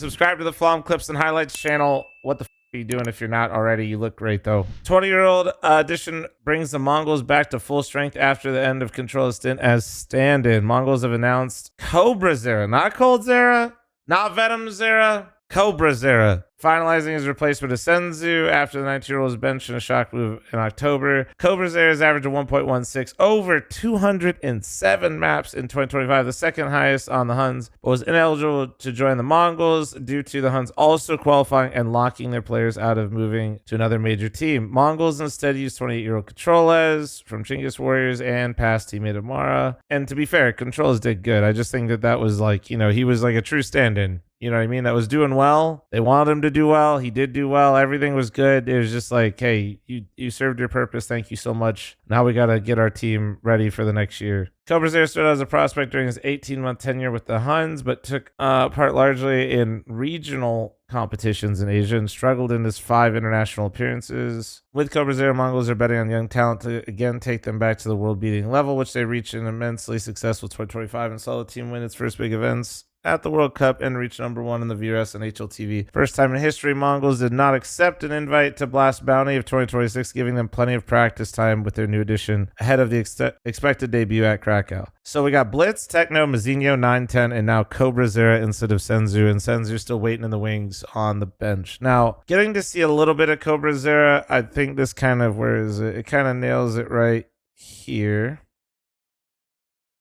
Subscribe to the fl0m Clips and Highlights channel. What the are you doing if you're not already? You look great though. 20-year-old edition brings the Mongols back to full strength after the end of Control's stint as stand-in. Mongols have announced CobraZera, not ColdZera, not fl0m, CobraZera, finalizing his replacement of Senzu after the 19-year-old was benched in a shock move in October. CobraZera's average of 1.16 over 207 maps in 2025, the second highest on the Huns, but was ineligible to join the Mongols due to the Huns also qualifying and locking their players out of moving to another major team. Mongols instead used 28-year-old CobraZera from Chinggis Warriors and past teammate Amara. And to be fair, CobraZera did good. I just think that was like, he was like a true stand-in. You know what I mean? That was doing well. They wanted him to do well. He did do well. Everything was good. It was just like, hey, you served your purpose. Thank you so much. Now we got to get our team ready for the next year. CobraZera started as a prospect during his 18-month tenure with the Huns, but took part largely in regional competitions in Asia and struggled in his 5 international appearances. With CobraZera, Mongols are betting on young talent to again take them back to the world-beating level, which they reached in immensely successful 2025 and saw the team win its first big events at the World Cup and reached #1 in the VRS and HLTV. First time in history, Mongols did not accept an invite to Blast Bounty of 2026, giving them plenty of practice time with their new addition ahead of the expected debut at Krakow. So we got Blitz, Techno, Mazinho, 910, and now CobraZera instead of Senzu, and Senzu still waiting in the wings on the bench. Now, getting to see a little bit of CobraZera, I think this kind of, where is it? It kind of nails it right here.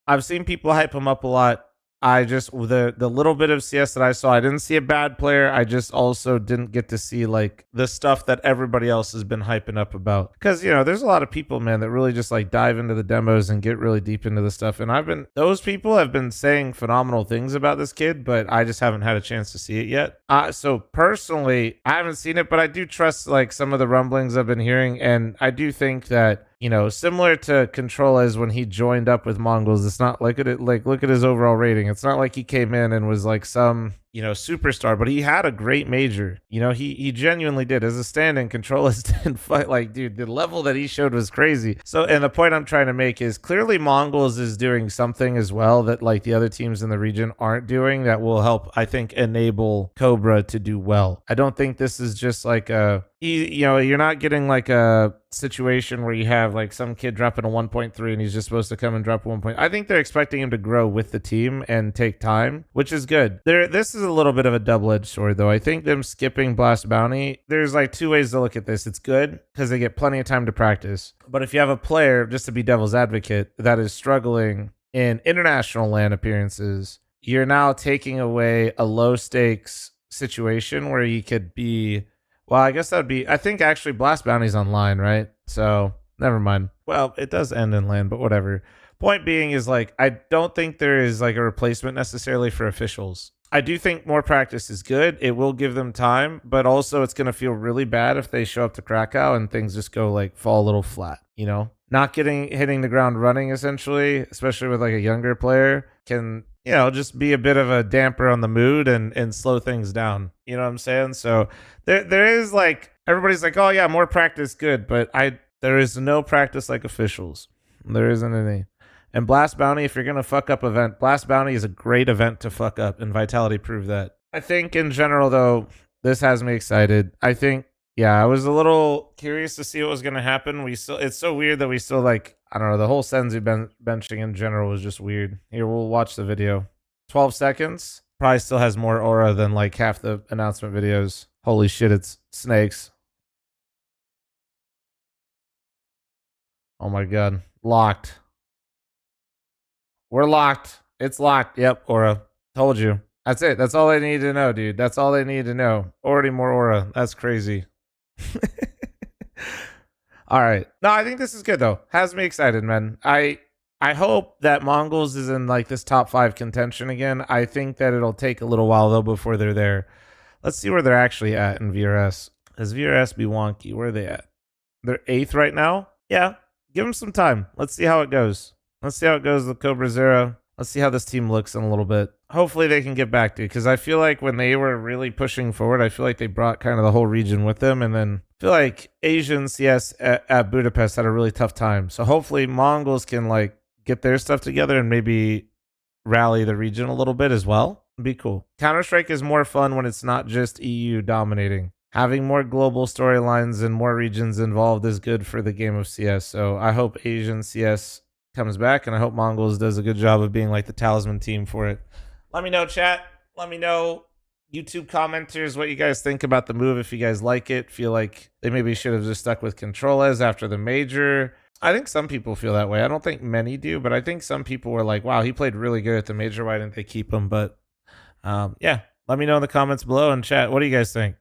I've seen people hype him up a lot. I just, the little bit of CS that I saw, I didn't see a bad player. I just also didn't get to see like the stuff that everybody else has been hyping up about. Because, there's a lot of people, man, that really just like dive into the demos and get really deep into the stuff. And those people have been saying phenomenal things about this kid, but I just haven't had a chance to see it yet. So personally, I haven't seen it, but I do trust like some of the rumblings I've been hearing. And I do think that, similar to CobraZera when he joined up with Mongols, it's not like look at his overall rating. It's not like he came in and was like some, superstar, but he had a great major. He genuinely did. As a stand-in, CobraZera didn't fight. Like, dude, the level that he showed was crazy. So, and the point I'm trying to make is clearly Mongols is doing something as well that like the other teams in the region aren't doing that will help, I think, enable Cobra to do well. I don't think this is just like you're not getting like a situation where you have like some kid dropping a 1.3 and he's just supposed to come and drop 1. I think they're expecting him to grow with the team and take time, which is good. This is a little bit of a double-edged sword though. I think them skipping Blast Bounty, there's like 2 ways to look at this. It's good because they get plenty of time to practice. But if you have a player, just to be devil's advocate, that is struggling in international LAN appearances, you're now taking away a low stakes situation where you could be, well, I guess that would be, I think actually Blast Bounty's online, right? So never mind. Well, it does end in LAN, but whatever. Point being is like, I don't think there is like a replacement necessarily for officials. I do think more practice is good. It will give them time, but also it's going to feel really bad if they show up to Krakow and things just go like fall a little flat, not hitting the ground running essentially, especially with like a younger player can, just be a bit of a damper on the mood and slow things down. You know what I'm saying? So there is like, everybody's like, oh yeah, more practice, good. But there is no practice like officials. There isn't any. And Blast Bounty, if you're going to fuck up event, Blast Bounty is a great event to fuck up, and Vitality proved that. I think in general, though, this has me excited. I think, I was a little curious to see what was going to happen. It's so weird that we still like, I don't know, the whole Senzu benching in general was just weird. Here, we'll watch the video. 12 seconds. Probably still has more aura than like half the announcement videos. Holy shit, it's snakes. Oh my god. Locked. We're locked. It's locked. Yep, aura. Told you. That's it. That's all they need to know, dude. That's all they need to know. Already more aura. That's crazy. All right. No, I think this is good, though. Has me excited, man. I hope that Mongols is in like this top 5 contention again. I think that it'll take a little while, though, before they're there. Let's see where they're actually at in VRS. Does VRS be wonky? Where are they at? They're 8th right now? Yeah. Give them some time. Let's see how it goes. Let's see how it goes with CobraZera. Let's see how this team looks in a little bit. Hopefully they can get back to it, because I feel like when they were really pushing forward, I feel like they brought kind of the whole region with them. And then I feel like Asian CS at Budapest had a really tough time. So hopefully Mongols can like get their stuff together and maybe rally the region a little bit as well. It'd be cool. Counter-Strike is more fun when it's not just EU dominating. Having more global storylines and more regions involved is good for the game of CS. So I hope Asian CS comes back, and I hope MongolZ does a good job of being like the talisman team for it. Let me know, chat. Let me know, YouTube commenters, what you guys think about the move. If you guys like it, feel like they maybe should have just stuck with CobraZera after the major. I think some people feel that way. I don't think many do, but I think some people were like, wow, he played really good at the major. Why didn't they keep him? But yeah, let me know in the comments below and chat. What do you guys think?